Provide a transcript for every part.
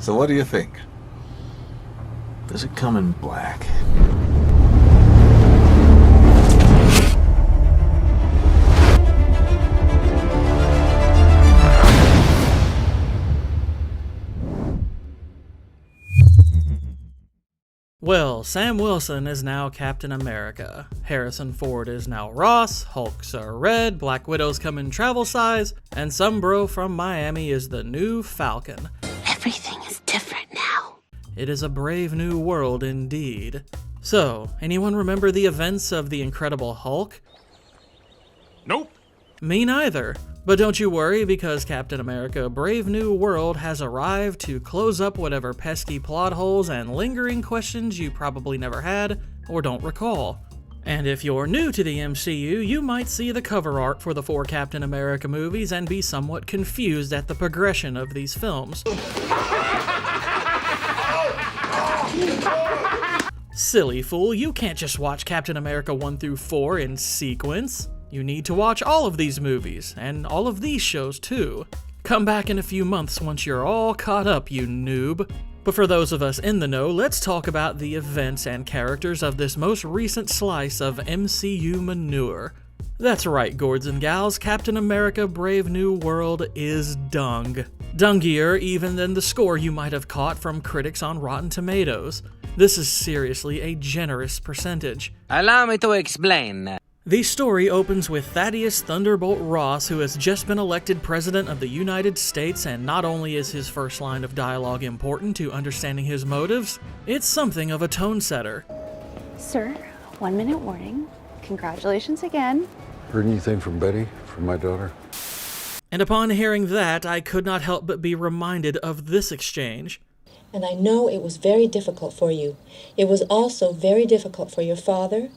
So what do you think? Does it come in black? Well, Sam Wilson is now Captain America, Harrison Ford is now Ross, Hulk's are red, Black Widow's come in travel size, and some bro from Miami is the new Falcon. Everything is different now. It is a brave new world indeed. So, anyone remember the events of The Incredible Hulk? Nope. Me neither. But don't you worry, because Captain America Brave New World has arrived to close up whatever pesky plot holes and lingering questions you probably never had or don't recall. And if you're new to the MCU, you might see the cover art for the 4 Captain America movies and be somewhat confused at the progression of these films. Silly fool, you can't just watch Captain America 1 through 4 in sequence. You need to watch all of these movies, and all of these shows too. Come back in a few months once you're all caught up, you noob. But for those of us in the know, let's talk about the events and characters of this most recent slice of MCU manure. That's right, gourds and gals, Captain America Brave New World is dung. Dungier even than the score you might have caught from critics on Rotten Tomatoes. This is seriously a generous percentage. Allow me to explain. The story opens with Thaddeus Thunderbolt Ross, who has just been elected President of the United States, and not only is his first line of dialogue important to understanding his motives, it's something of a tone setter. Sir, 1 minute warning. Congratulations again. Heard anything from Betty, from my daughter? And upon hearing that, I could not help but be reminded of this exchange. And I know it was very difficult for you. It was also very difficult for your father,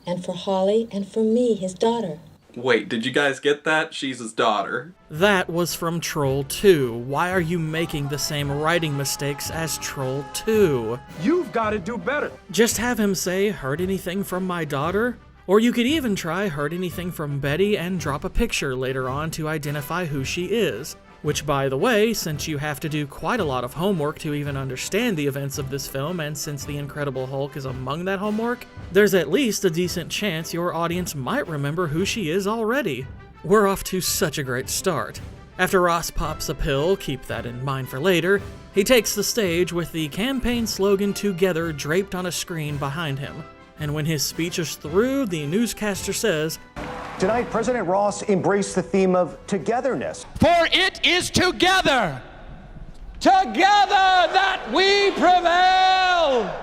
and for Holly, and for me, his daughter. Wait, did you guys get that? She's his daughter. That was from Troll 2. Why are you making the same writing mistakes as Troll 2? You've got to do better. Just have him say, "Heard anything from my daughter?" Or you could even try "Heard anything from Betty" and drop a picture later on to identify who she is. Which, by the way, since you have to do quite a lot of homework to even understand the events of this film, and since The Incredible Hulk is among that homework, there's at least a decent chance your audience might remember who she is already. We're off to such a great start. After Ross pops a pill, keep that in mind for later, he takes the stage with the campaign slogan "Together" draped on a screen behind him. And when his speech is through, the newscaster says, "Tonight, President Ross embraced the theme of togetherness. For it is together that we prevail."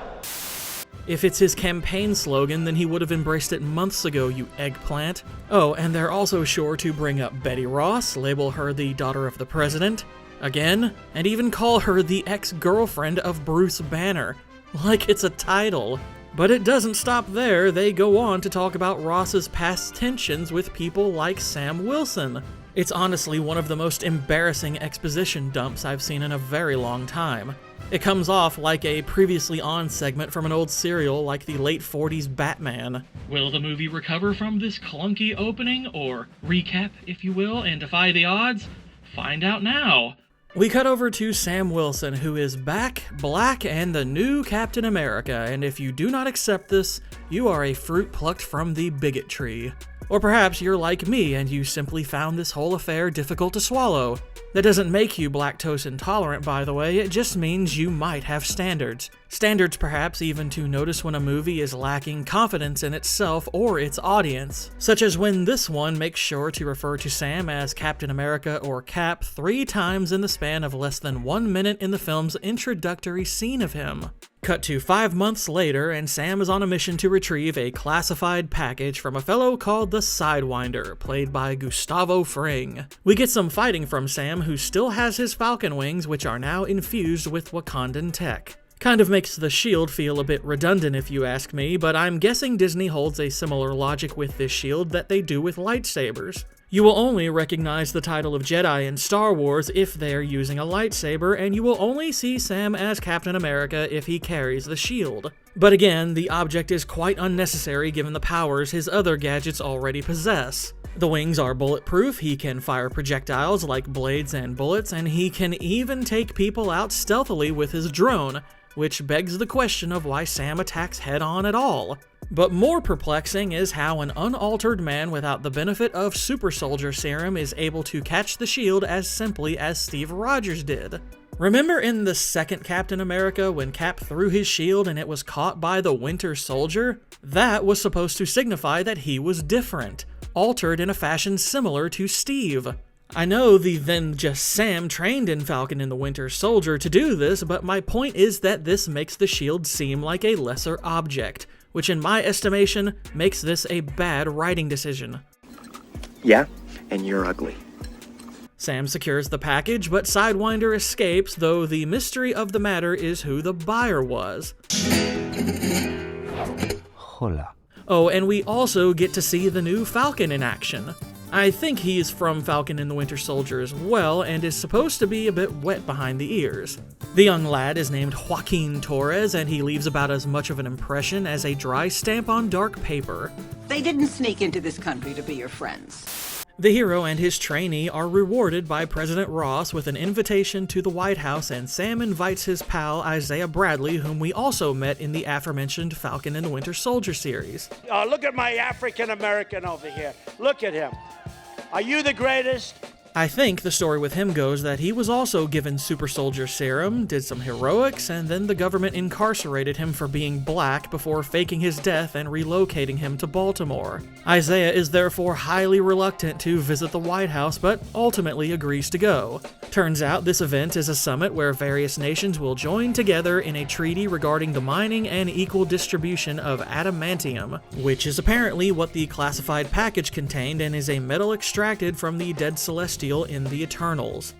If it's his campaign slogan, then he would have embraced it months ago, you eggplant. Oh, and they're also sure to bring up Betty Ross, label her the daughter of the president, again, and even call her the ex-girlfriend of Bruce Banner. Like it's a title. But it doesn't stop there. They go on to talk about Ross's past tensions with people like Sam Wilson. It's honestly one of the most embarrassing exposition dumps I've seen in a very long time. It comes off like a previously on segment from an old serial like the late 40s Batman. Will the movie recover from this clunky opening, or recap, if you will, and defy the odds? Find out now. We cut over to Sam Wilson, who is back, black, and the new Captain America, and if you do not accept this, you are a fruit plucked from the bigot tree. Or perhaps you're like me and you simply found this whole affair difficult to swallow. That doesn't make you lactose intolerant, by the way, it just means you might have standards. Standards perhaps even to notice when a movie is lacking confidence in itself or its audience, such as when this one makes sure to refer to Sam as Captain America or Cap 3 times in the span of less than 1 minute in the film's introductory scene of him. Cut to 5 months later, and Sam is on a mission to retrieve a classified package from a fellow called the Sidewinder, played by Gustavo Fring. We get some fighting from Sam, who still has his Falcon wings, which are now infused with Wakandan tech. Kind of makes the shield feel a bit redundant if you ask me, but I'm guessing Disney holds a similar logic with this shield that they do with lightsabers. You will only recognize the title of Jedi in Star Wars if they're using a lightsaber, and you will only see Sam as Captain America if he carries the shield. But again, the object is quite unnecessary given the powers his other gadgets already possess. The wings are bulletproof, he can fire projectiles like blades and bullets, and he can even take people out stealthily with his drone, which begs the question of why Sam attacks head-on at all. But more perplexing is how an unaltered man without the benefit of super soldier serum is able to catch the shield as simply as Steve Rogers did. Remember in the second Captain America when Cap threw his shield and it was caught by the Winter Soldier? That was supposed to signify that he was different, altered in a fashion similar to Steve. I know the then just Sam trained in Falcon and the Winter Soldier to do this, but my point is that this makes the shield seem like a lesser object, which in my estimation makes this a bad writing decision. Yeah, and you're ugly. Sam secures the package, but Sidewinder escapes, though the mystery of the matter is who the buyer was. Hola. Oh, and we also get to see the new Falcon in action. I think he's from Falcon and the Winter Soldier as well, and is supposed to be a bit wet behind the ears. The young lad is named Joaquin Torres, and he leaves about as much of an impression as a dry stamp on dark paper. They didn't sneak into this country to be your friends. The hero and his trainee are rewarded by President Ross with an invitation to the White House, and Sam invites his pal Isaiah Bradley, whom we also met in the aforementioned Falcon and the Winter Soldier series. Look at my African American over here. Look at him. Are you the greatest? I think the story with him goes that he was also given super soldier serum, did some heroics, and then the government incarcerated him for being black before faking his death and relocating him to Baltimore. Isaiah is therefore highly reluctant to visit the White House, but ultimately agrees to go. Turns out this event is a summit where various nations will join together in a treaty regarding the mining and equal distribution of adamantium, which is apparently what the classified package contained and is a metal extracted from the dead Celestial in the Eternals.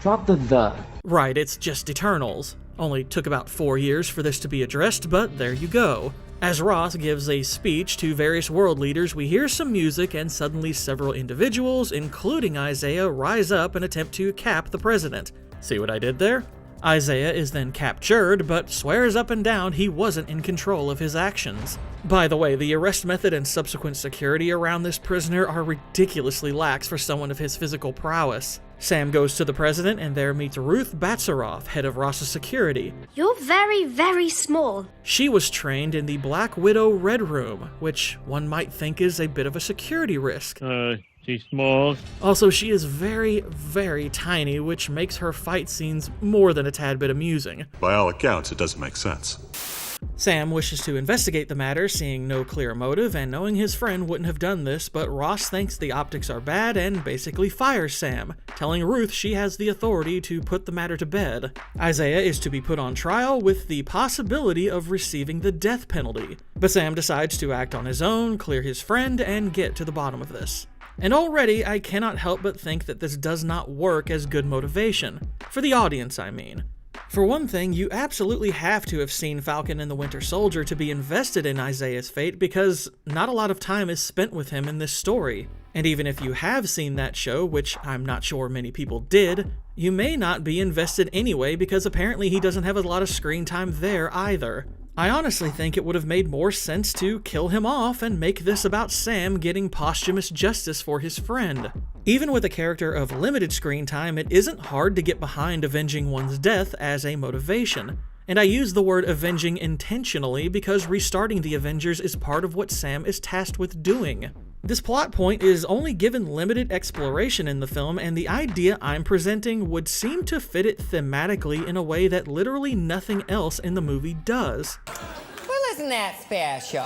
Drop the. Right, it's just Eternals. Only took about 4 years for this to be addressed, but there you go. As Ross gives a speech to various world leaders, we hear some music and suddenly several individuals, including Isaiah, rise up and attempt to cap the president. See what I did there? Isaiah is then captured, but swears up and down he wasn't in control of his actions. By the way, the arrest method and subsequent security around this prisoner are ridiculously lax for someone of his physical prowess. Sam goes to the president and there meets Ruth Batsaroff, head of Ross's security. You're very, very small. She was trained in the Black Widow Red Room, which one might think is a bit of a security risk. She's small. Also, she is very, very tiny, which makes her fight scenes more than a tad bit amusing. By all accounts, it doesn't make sense. Sam wishes to investigate the matter, seeing no clear motive and knowing his friend wouldn't have done this, but Ross thinks the optics are bad and basically fires Sam, telling Ruth she has the authority to put the matter to bed. Isaiah is to be put on trial with the possibility of receiving the death penalty, but Sam decides to act on his own, clear his friend, and get to the bottom of this. And already I cannot help but think that this does not work as good motivation. For the audience, I mean. For one thing, you absolutely have to have seen Falcon and the Winter Soldier to be invested in Isaiah's fate, because not a lot of time is spent with him in this story. And even if you have seen that show, which I'm not sure many people did, you may not be invested anyway because apparently he doesn't have a lot of screen time there either. I honestly think it would have made more sense to kill him off and make this about Sam getting posthumous justice for his friend. Even with a character of limited screen time, it isn't hard to get behind avenging one's death as a motivation. And I use the word avenging intentionally because restarting the Avengers is part of what Sam is tasked with doing. This plot point is only given limited exploration in the film, and the idea I'm presenting would seem to fit it thematically in a way that literally nothing else in the movie does. Well, isn't that special?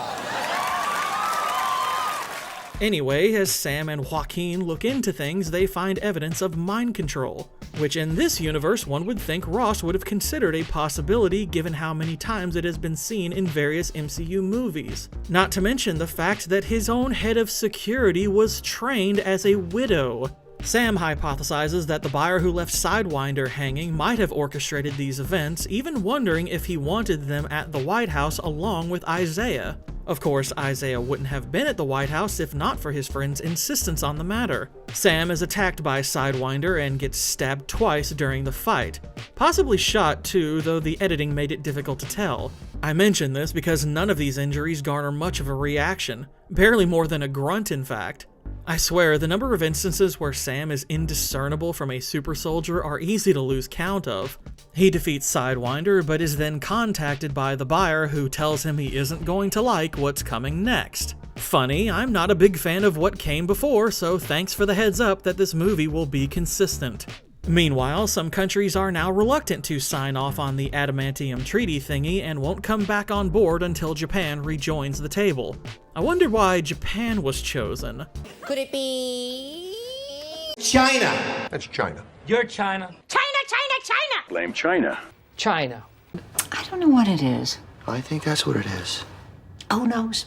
Anyway, as Sam and Joaquin look into things, they find evidence of mind control, which in this universe one would think Ross would have considered a possibility given how many times it has been seen in various MCU movies. Not to mention the fact that his own head of security was trained as a widow. Sam hypothesizes that the buyer who left Sidewinder hanging might have orchestrated these events, even wondering if he wanted them at the White House along with Isaiah. Of course, Isaiah wouldn't have been at the White House if not for his friend's insistence on the matter. Sam is attacked by Sidewinder and gets stabbed twice during the fight. Possibly shot too, though the editing made it difficult to tell. I mention this because none of these injuries garner much of a reaction. Barely more than a grunt, in fact. I swear, the number of instances where Sam is indiscernible from a super soldier are easy to lose count of. He defeats Sidewinder, but is then contacted by the buyer who tells him he isn't going to like what's coming next. Funny, I'm not a big fan of what came before, so thanks for the heads up that this movie will be consistent. Meanwhile, some countries are now reluctant to sign off on the adamantium treaty thingy and won't come back on board until Japan rejoins the table. I wonder why Japan was chosen. Could it be China. That's China. You're China. China, China, China! Blame China. China? I don't know what it is. I think that's what it is. Who knows?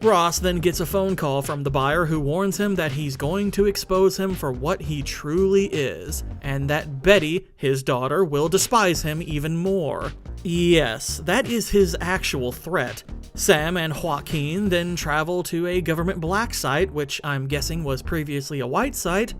Ross then gets a phone call from the buyer who warns him that he's going to expose him for what he truly is, and that Betty, his daughter, will despise him even more. Yes, that is his actual threat. Sam and Joaquin then travel to a government black site, which I'm guessing was previously a white site,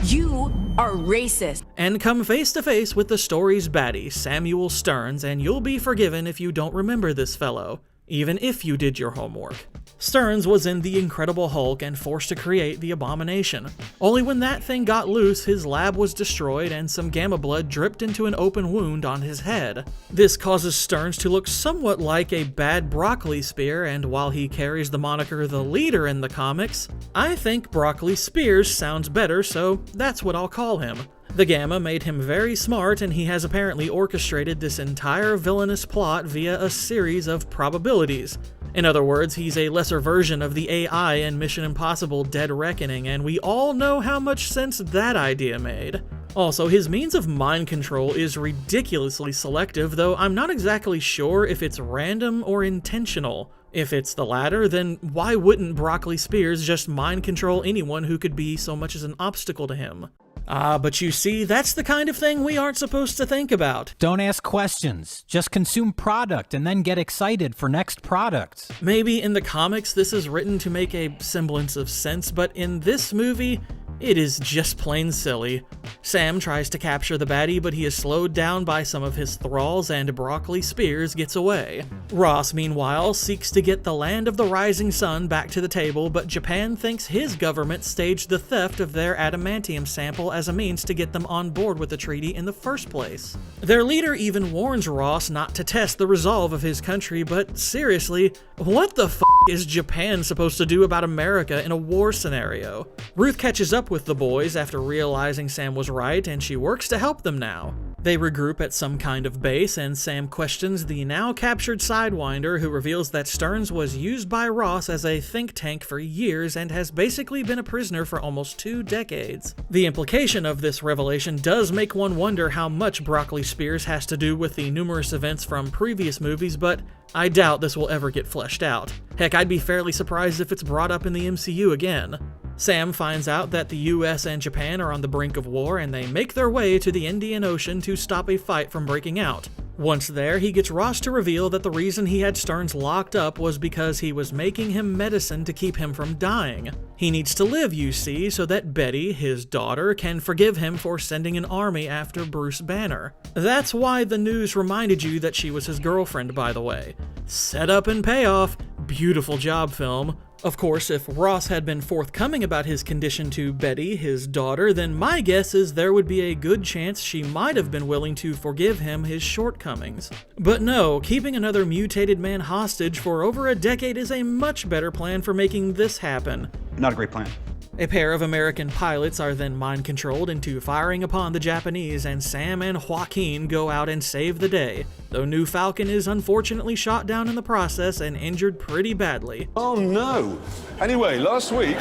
You are racist. and come face to face with the story's baddie, Samuel Stearns, and you'll be forgiven if you don't remember this fellow, even if you did your homework. Stearns was in The Incredible Hulk and forced to create the Abomination. Only when that thing got loose, his lab was destroyed and some gamma blood dripped into an open wound on his head. This causes Stearns to look somewhat like a bad broccoli spear, and while he carries the moniker the Leader in the comics, I think Broccoli Spears sounds better, so that's what I'll call him. The Gamma made him very smart, and he has apparently orchestrated this entire villainous plot via a series of probabilities. In other words, he's a lesser version of the AI in Mission Impossible Dead Reckoning, and we all know how much sense that idea made. Also, his means of mind control is ridiculously selective, though I'm not exactly sure if it's random or intentional. If it's the latter, then why wouldn't Broccoli Spears just mind control anyone who could be so much as an obstacle to him? But you see, that's the kind of thing we aren't supposed to think about. Don't ask questions. Just consume product and then get excited for next product. Maybe in the comics this is written to make a semblance of sense, but in this movie, it is just plain silly. Sam tries to capture the baddie, but he is slowed down by some of his thralls and Broccoli Spears gets away. Ross, meanwhile, seeks to get the Land of the Rising Sun back to the table, but Japan thinks his government staged the theft of their adamantium sample as a means to get them on board with the treaty in the first place. Their leader even warns Ross not to test the resolve of his country, but seriously, what the f*** is Japan supposed to do about America in a war scenario? Ruth catches up with the boys after realizing Sam was right, and she works to help them now. They regroup at some kind of base, and Sam questions the now captured Sidewinder, who reveals that Stearns was used by Ross as a think tank for years and has basically been a prisoner for almost 2 decades. The implication of this revelation does make one wonder how much Broccoli Spears has to do with the numerous events from previous movies, but I doubt this will ever get fleshed out. Heck, I'd be fairly surprised if it's brought up in the MCU again. Sam finds out that the US and Japan are on the brink of war, and they make their way to the Indian Ocean to stop a fight from breaking out. Once there, he gets Ross to reveal that the reason he had Stearns locked up was because he was making him medicine to keep him from dying. He needs to live, you see, so that Betty, his daughter, can forgive him for sending an army after Bruce Banner. That's why the news reminded you that she was his girlfriend, by the way. Set up and payoff. Beautiful job, film. Of course, if Ross had been forthcoming about his condition to Betty, his daughter, then my guess is there would be a good chance she might have been willing to forgive him his shortcomings. But no, keeping another mutated man hostage for over a decade is a much better plan for making this happen. Not a great plan. A pair of American pilots are then mind-controlled into firing upon the Japanese, and Sam and Joaquin go out and save the day, though New Falcon is unfortunately shot down in the process and injured pretty badly. Oh no! Anyway, last week...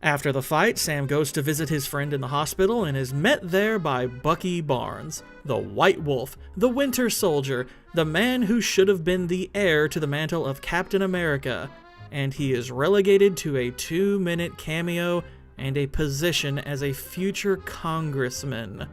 After the fight, Sam goes to visit his friend in the hospital and is met there by Bucky Barnes, the White Wolf, the Winter Soldier, the man who should have been the heir to the mantle of Captain America, and he is relegated to a 2-minute cameo and a position as a future congressman.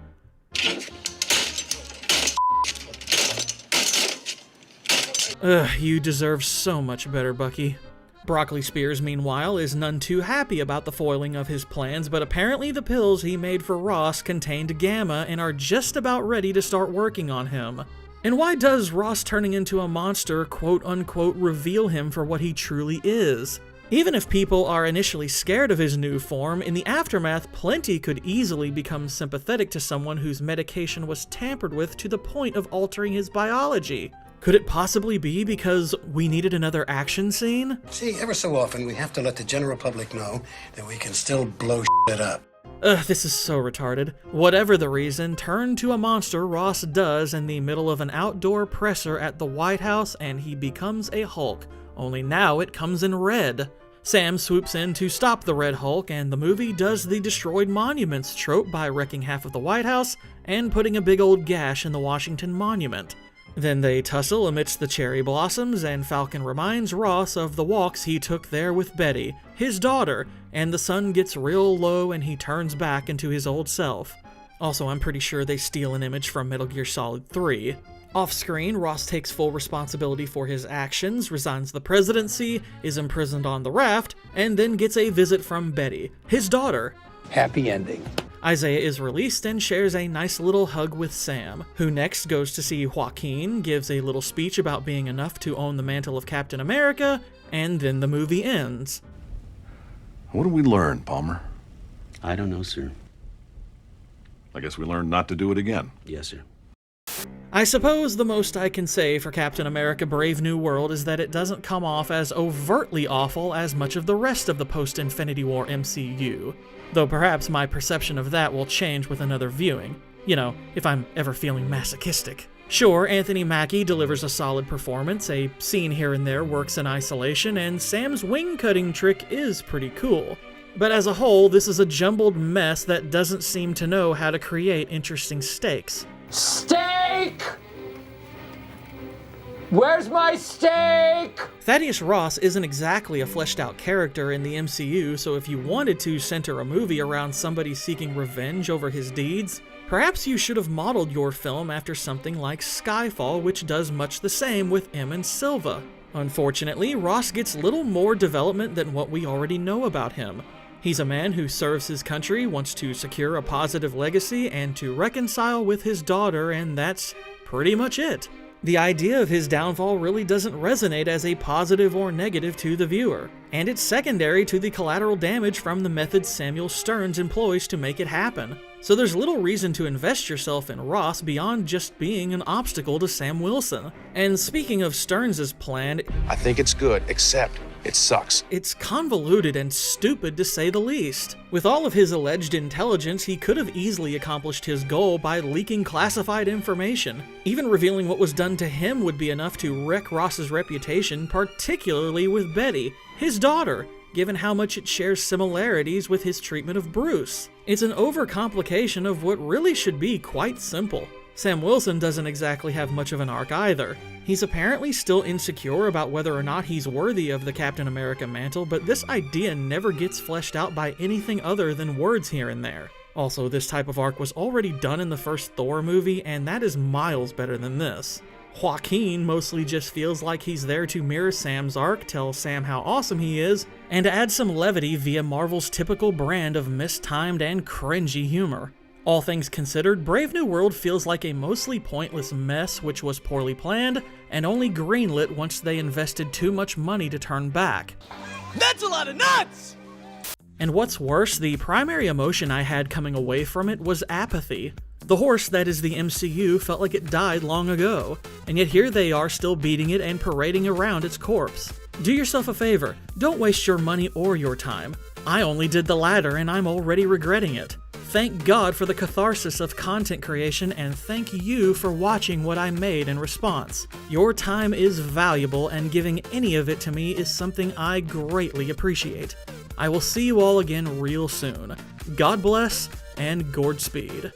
Ugh, you deserve so much better, Bucky. Broccoli Spears, meanwhile, is none too happy about the foiling of his plans, but apparently the pills he made for Ross contained gamma and are just about ready to start working on him. And why does Ross turning into a monster quote-unquote reveal him for what he truly is? Even if people are initially scared of his new form, in the aftermath, plenty could easily become sympathetic to someone whose medication was tampered with to the point of altering his biology. Could it possibly be because we needed another action scene? See, ever so often we have to let the general public know that we can still blow shit up. This is so retarded. Whatever the reason, turn to a monster Ross does in the middle of an outdoor presser at the White House, and he becomes a Hulk. Only now it comes in red. Sam swoops in to stop the Red Hulk, and the movie does the destroyed monuments trope by wrecking half of the White House and putting a big old gash in the Washington Monument. Then they tussle amidst the cherry blossoms, and Falcon reminds Ross of the walks he took there with Betty, his daughter, and the sun gets real low and he turns back into his old self. Also, I'm pretty sure they steal an image from Metal Gear Solid 3. Off-screen, Ross takes full responsibility for his actions, resigns the presidency, is imprisoned on the raft, and then gets a visit from Betty, his daughter. Happy ending. Isaiah is released and shares a nice little hug with Sam, who next goes to see Joaquin, gives a little speech about being enough to own the mantle of Captain America, and then the movie ends. What did we learn, Palmer? I don't know, sir. I guess we learned not to do it again. Yes, sir. I suppose the most I can say for Captain America Brave New World is that it doesn't come off as overtly awful as much of the rest of the post-Infinity War MCU. Though perhaps my perception of that will change with another viewing. You know, if I'm ever feeling masochistic. Sure, Anthony Mackie delivers a solid performance, a scene here and there works in isolation, and Sam's wing-cutting trick is pretty cool. But as a whole, this is a jumbled mess that doesn't seem to know how to create interesting stakes. Steak! Where's my steak? Thaddeus Ross isn't exactly a fleshed-out character in the MCU, so if you wanted to center a movie around somebody seeking revenge over his deeds, perhaps you should have modeled your film after something like Skyfall, which does much the same with M and Silva. Unfortunately, Ross gets little more development than what we already know about him. He's a man who serves his country, wants to secure a positive legacy, and to reconcile with his daughter, and that's pretty much it. The idea of his downfall really doesn't resonate as a positive or negative to the viewer, and it's secondary to the collateral damage from the methods Samuel Stearns employs to make it happen. So there's little reason to invest yourself in Ross beyond just being an obstacle to Sam Wilson. And speaking of Stearns' plan, I think it's good, except it sucks. It's convoluted and stupid to say the least. With all of his alleged intelligence, he could have easily accomplished his goal by leaking classified information. Even revealing what was done to him would be enough to wreck Ross's reputation, particularly with Betty, his daughter, given how much it shares similarities with his treatment of Bruce. It's an overcomplication of what really should be quite simple. Sam Wilson doesn't exactly have much of an arc either. He's apparently still insecure about whether or not he's worthy of the Captain America mantle, but this idea never gets fleshed out by anything other than words here and there. Also, this type of arc was already done in the first Thor movie, and that is miles better than this. Joaquin mostly just feels like he's there to mirror Sam's arc, tell Sam how awesome he is, and add some levity via Marvel's typical brand of mistimed and cringy humor. All things considered, Brave New World feels like a mostly pointless mess which was poorly planned and only greenlit once they invested too much money to turn back. That's a lot of nuts! And what's worse, the primary emotion I had coming away from it was apathy. The horse that is the MCU felt like it died long ago, and yet here they are still beating it and parading around its corpse. Do yourself a favor, don't waste your money or your time. I only did the latter and I'm already regretting it. Thank God for the catharsis of content creation, and thank you for watching what I made in response. Your time is valuable, and giving any of it to me is something I greatly appreciate. I will see you all again real soon. God bless, and Godspeed.